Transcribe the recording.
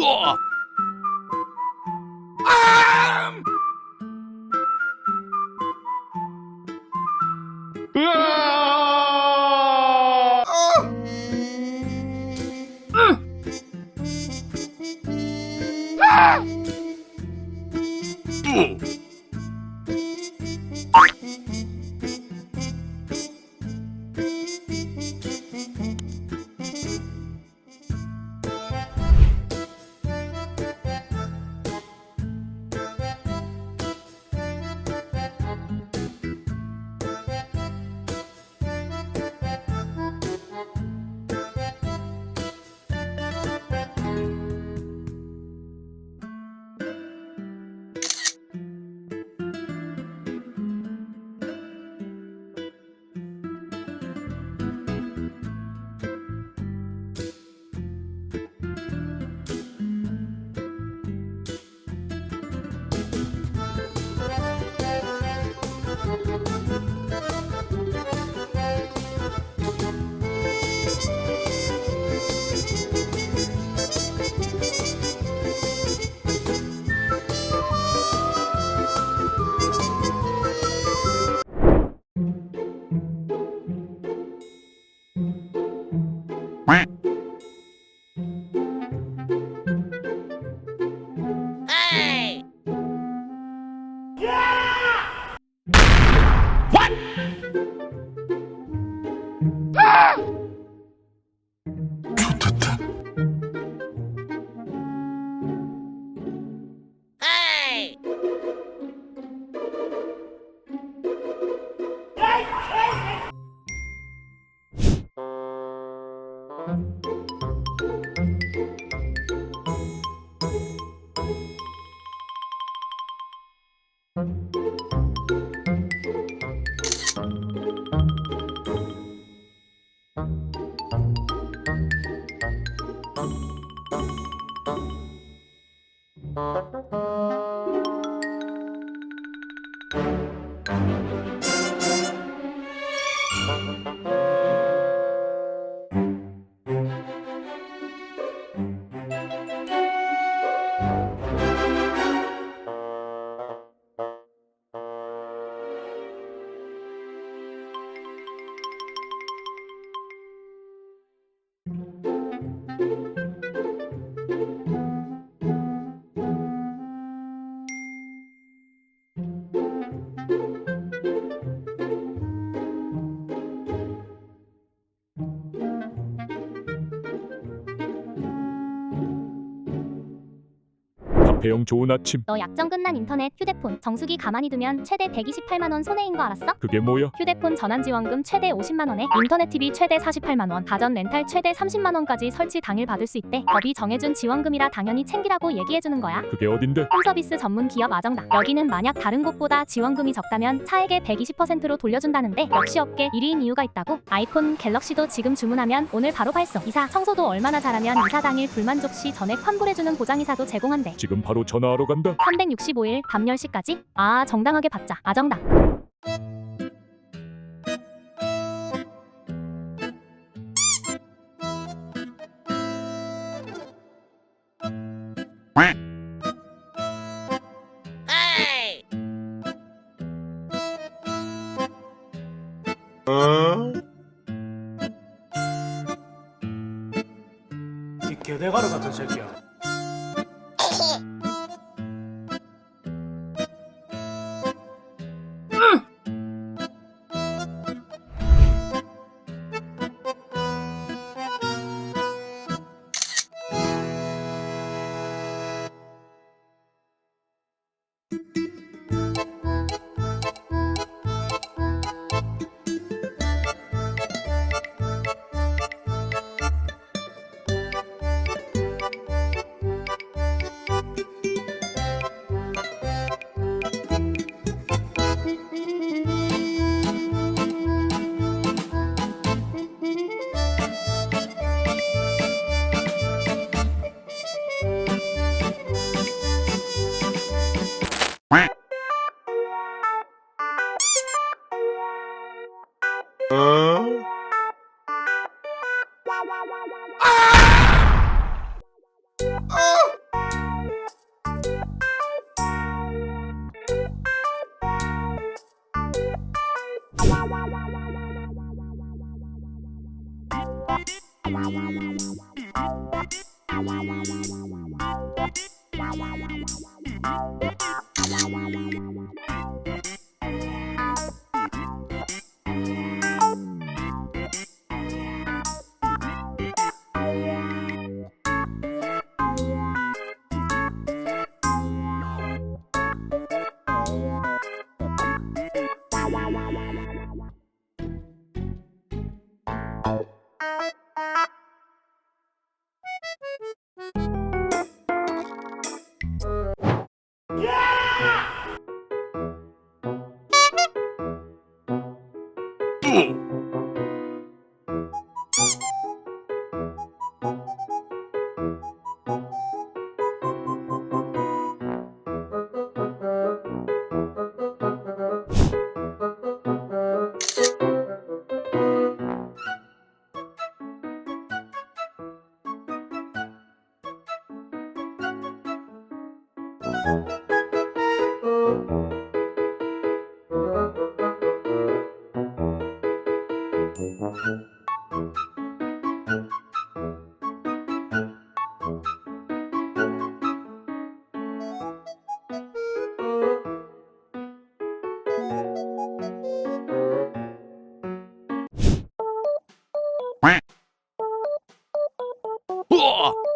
우와! 아! 으아! 아! 좋다. 배영 좋은 아침. 너 약정 끝난 인터넷, 휴대폰, 정수기 가만히 두면 최대 128만원 손해인 거 알았어? 그게 뭐야? 휴대폰 전환지원금 최대 50만원에 인터넷 TV 최대 48만원, 가전 렌탈 최대 30만원까지 설치 당일 받을 수 있대. 법이 정해준 지원금이라 당연히 챙기라고 얘기해주는 거야. 그게 어딘데? 홈서비스 전문 기업 아정다. 여기는 만약 다른 곳보다 지원금이 적다면 차액의 120%로 돌려준다는데 역시 업계 1위인 이유가 있다고. 아이폰, 갤럭시도 지금 주문하면 오늘 바로 발송. 이사, 청소도 얼마나 잘하면 이사 당일 불만족 시 전액 환불해주는 보장이사도 제공한대. 지금 바로 전화하러 간다. 365일 밤 10시까지. 아, 정당하게 받자. 아정다. 이 개대가루 같은 새끼야. 우와!